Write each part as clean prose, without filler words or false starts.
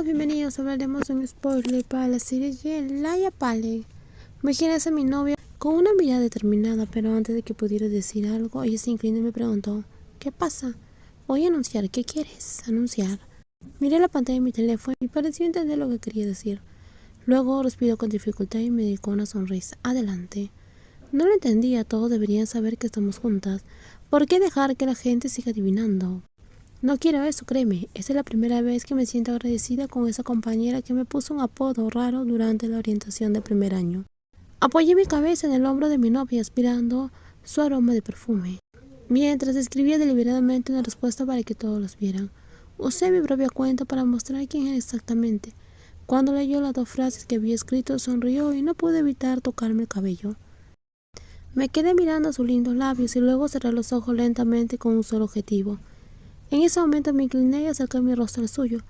chicos, bienvenidos. Hablaremos de un spoiler para la serie de Laia Pale. Imagínense a mi novia con una mirada determinada, pero antes de que pudiera decir algo, ella se inclinó y me preguntó: ¿qué pasa? Voy a anunciar. ¿Qué quieres anunciar? Miré la pantalla de mi teléfono y pareció entender lo que quería decir. Luego respiró con dificultad y me dedicó una sonrisa. Adelante. No lo entendía. Todos deberían saber que estamos juntas. ¿Por qué dejar que la gente siga adivinando? No quiero eso, créeme. Esta es la primera vez que me siento agradecida con esa compañera que me puso un apodo raro durante la orientación de primer año. Apoyé mi cabeza en el hombro de mi novia, aspirando su aroma de perfume, mientras escribía deliberadamente una respuesta para que todos los vieran. Usé mi propia cuenta para mostrar quién era exactamente. Cuando leyó las 2 frases que había escrito, sonrió y no pude evitar tocarme el cabello. Me quedé mirando sus lindos labios y luego cerré los ojos lentamente con un solo objetivo. En ese momento me incliné y acerqué mi rostro al suyo,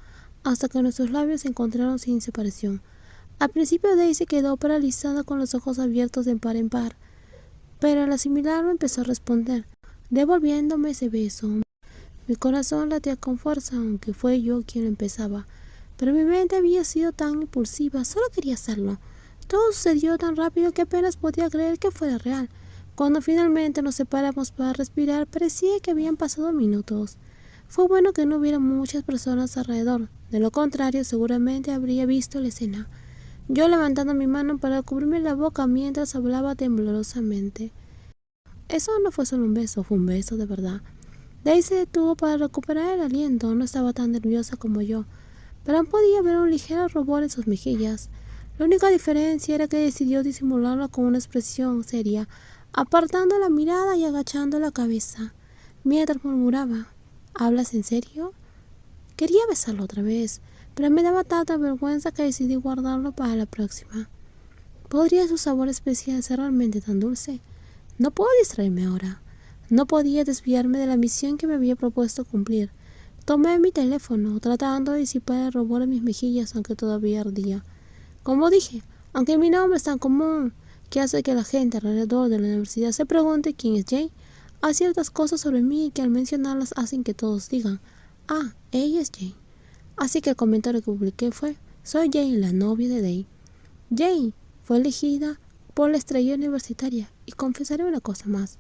hasta que nuestros labios se encontraron sin separación. Al principio Daisy quedó paralizada con los ojos abiertos de par en par, pero al asimilarlo empezó a responder, devolviéndome ese beso. Mi corazón latía con fuerza, aunque fue yo quien lo empezaba, pero mi mente había sido tan impulsiva, solo quería hacerlo. Todo sucedió tan rápido que apenas podía creer que fuera real. Cuando finalmente nos separamos para respirar, parecía que habían pasado minutos. Fue bueno que no hubiera muchas personas alrededor, de lo contrario seguramente habría visto la escena. Yo levantando mi mano para cubrirme la boca mientras hablaba temblorosamente. Eso no fue solo un beso, fue un beso de verdad. Daisy se detuvo para recuperar el aliento, no estaba tan nerviosa como yo, pero aún podía ver un ligero rubor en sus mejillas. La única diferencia era que decidió disimularlo con una expresión seria, apartando la mirada y agachando la cabeza, mientras murmuraba: ¿hablas en serio? Quería besarlo otra vez, pero me daba tanta vergüenza que decidí guardarlo para la próxima. ¿Podría su sabor especial ser realmente tan dulce? No puedo distraerme ahora. No podía desviarme de la misión que me había propuesto cumplir. Tomé mi teléfono, tratando de disipar el rubor en mis mejillas, aunque todavía ardía. Como dije, aunque mi nombre es tan común que hace que la gente alrededor de la universidad se pregunte quién es Jane, hay ciertas cosas sobre mí que al mencionarlas hacen que todos digan: ah, ella es Jane. Así que el comentario que publiqué fue: soy Jane, la novia de Day. Jane fue elegida por la estrella universitaria, y confesaré una cosa más.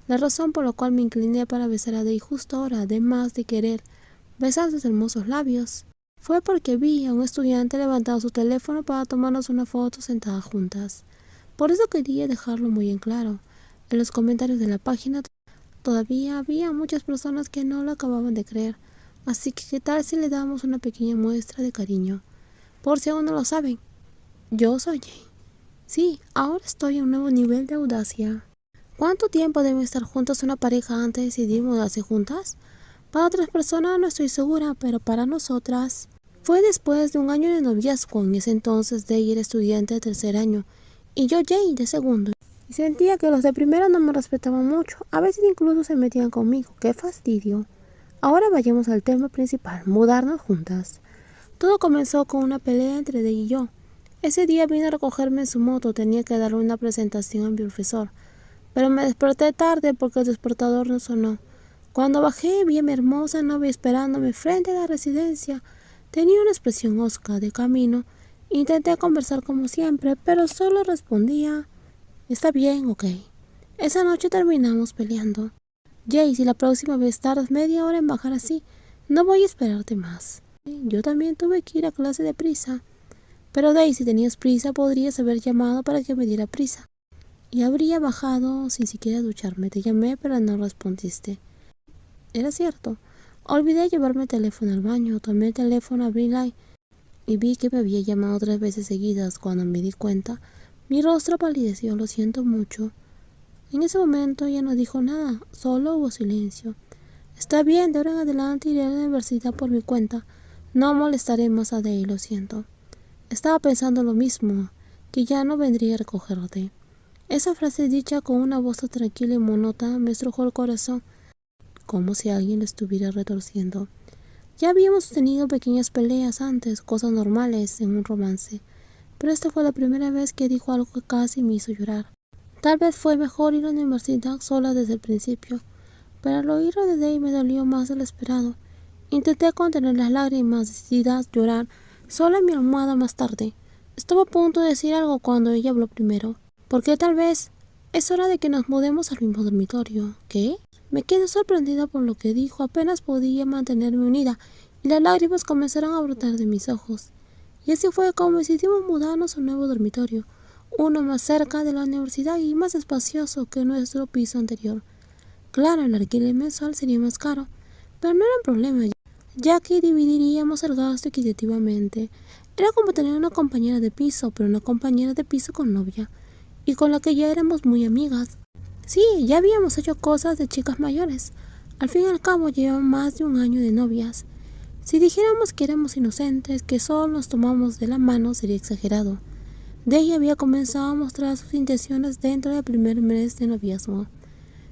La razón por la cual me incliné para besar a Day justo ahora, además de querer besar sus hermosos labios, fue porque vi a un estudiante levantando su teléfono para tomarnos una foto sentadas juntas. Por eso quería dejarlo muy en claro. En los comentarios de la página todavía había muchas personas que no lo acababan de creer, así que ¿qué tal si le damos una pequeña muestra de cariño? Por si aún no lo saben, yo soy Jane. Sí, ahora estoy en un nuevo nivel de audacia. ¿Cuánto tiempo deben estar juntas una pareja antes de decidir mudarse juntas? Para otras personas no estoy segura, pero para nosotras fue después de un año de noviazgo. En ese entonces Day era estudiante de 3er año y yo Jane de 2º. Y sentía que los de primero no me respetaban mucho, a veces incluso se metían conmigo. ¡Qué fastidio! Ahora vayamos al tema principal, mudarnos juntas. Todo comenzó con una pelea entre Day y yo. Ese día vino a recogerme en su moto, tenía que darle una presentación a mi profesor, pero me desperté tarde porque el despertador no sonó. Cuando bajé vi a mi hermosa novia esperándome frente a la residencia. Tenía una expresión hosca. De camino intenté conversar como siempre, pero solo respondía: está bien, ok. Esa noche terminamos peleando. Jay, si la próxima vez tardas media hora en bajar así, no voy a esperarte más. Yo también tuve que ir a clase de prisa. Pero Day, si tenías prisa, podrías haber llamado para que me diera prisa. Y habría bajado sin siquiera ducharme. Te llamé, pero no respondiste. Era cierto. Olvidé llevarme el teléfono al baño. Tomé el teléfono, abrí Line y vi que me había llamado 3 veces seguidas. Cuando me di cuenta, mi rostro palideció. Lo siento mucho. En ese momento ella no dijo nada, solo hubo silencio. Está bien, de ahora en adelante iré a la universidad por mi cuenta. No molestaré más a Day, lo siento. Estaba pensando lo mismo, que ya no vendría a recogerte. Esa frase dicha con una voz tan tranquila y monótona me estrujó el corazón, como si alguien lo estuviera retorciendo. Ya habíamos tenido pequeñas peleas antes, cosas normales en un romance, pero esta fue la primera vez que dijo algo que casi me hizo llorar. Tal vez fue mejor ir a la universidad sola desde el principio, pero al oírlo de Day me dolió más de lo esperado. Intenté contener las lágrimas, decidida a llorar, sola en mi almohada más tarde. Estaba a punto de decir algo cuando ella habló primero. Porque tal vez es hora de que nos mudemos al mismo dormitorio. ¿Qué? Me quedé sorprendida por lo que dijo. Apenas podía mantenerme unida y las lágrimas comenzaron a brotar de mis ojos. Y así fue como decidimos mudarnos a un nuevo dormitorio, uno más cerca de la universidad y más espacioso que nuestro piso anterior. Claro, el alquiler mensual sería más caro, pero no era un problema, ya que dividiríamos el gasto equitativamente. Era como tener una compañera de piso, pero una compañera de piso con novia, y con la que ya éramos muy amigas. Sí, ya habíamos hecho cosas de chicas mayores. Al fin y al cabo llevaban más de un año de novias. Si dijéramos que éramos inocentes, que solo nos tomamos de la mano, sería exagerado. Ella había comenzado a mostrar sus intenciones dentro del primer mes de noviazgo.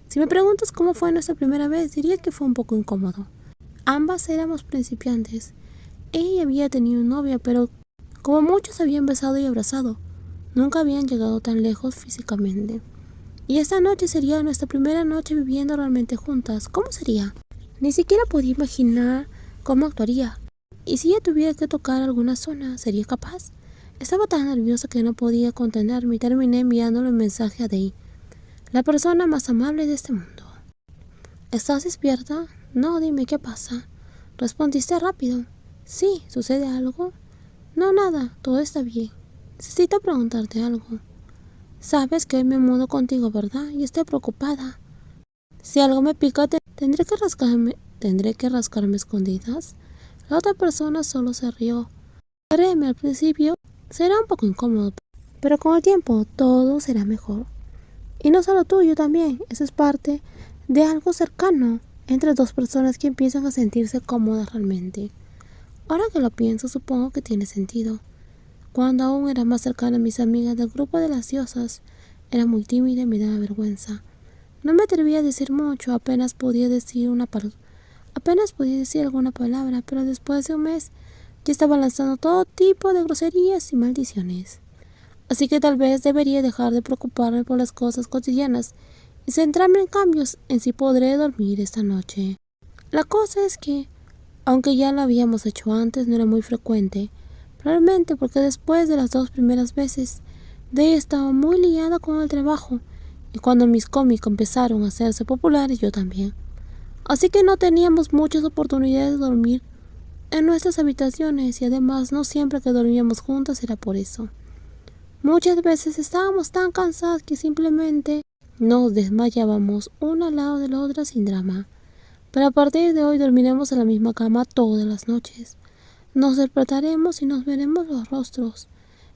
Si me preguntas cómo fue nuestra primera vez, diría que fue un poco incómodo. Ambas éramos principiantes. Ella había tenido novia, pero como muchos habían besado y abrazado, nunca habían llegado tan lejos físicamente. Y esta noche sería nuestra primera noche viviendo realmente juntas. ¿Cómo sería? Ni siquiera podía imaginar cómo actuaría. ¿Y si ella tuviera que tocar alguna zona, sería capaz? Estaba tan nerviosa que no podía contenerme y terminé enviándole un mensaje a Dei, la persona más amable de este mundo. ¿Estás despierta? No, dime, ¿qué pasa? Respondiste rápido. Sí, ¿sucede algo? No, nada, todo está bien. Necesito preguntarte algo. Sabes que hoy me mudo contigo, ¿verdad? Y estoy preocupada. Si algo me pica, tendré que rascarme escondidas. La otra persona solo se rió. Créeme, al principio será un poco incómodo, pero con el tiempo todo será mejor. Y no solo tú, yo también. Eso es parte de algo cercano entre dos personas que empiezan a sentirse cómodas realmente. Ahora que lo pienso, supongo que tiene sentido. Cuando aún era más cercana a mis amigas del grupo de las diosas, era muy tímida y me daba vergüenza. No me atrevía a decir mucho, apenas podía decir alguna palabra, pero después de un mes ya estaba lanzando todo tipo de groserías y maldiciones. Así que tal vez debería dejar de preocuparme por las cosas cotidianas y centrarme en cambios en si podré dormir esta noche. La cosa es que, aunque ya lo habíamos hecho antes, no era muy frecuente, probablemente porque después de las 2 primeras veces, Dei estaba muy liada con el trabajo, y cuando mis cómics empezaron a hacerse populares, yo también. Así que no teníamos muchas oportunidades de dormir en nuestras habitaciones, y además no siempre que dormíamos juntas era por eso. Muchas veces estábamos tan cansadas que simplemente nos desmayábamos una al lado de la otra sin drama. Pero a partir de hoy dormiremos en la misma cama todas las noches. Nos despertaremos y nos veremos los rostros.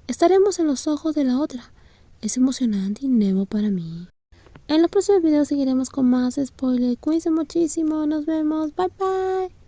Estaremos en los ojos de la otra. Es emocionante y nuevo para mí. En los próximos videos seguiremos con más spoilers. Cuídense muchísimo. Nos vemos. Bye bye.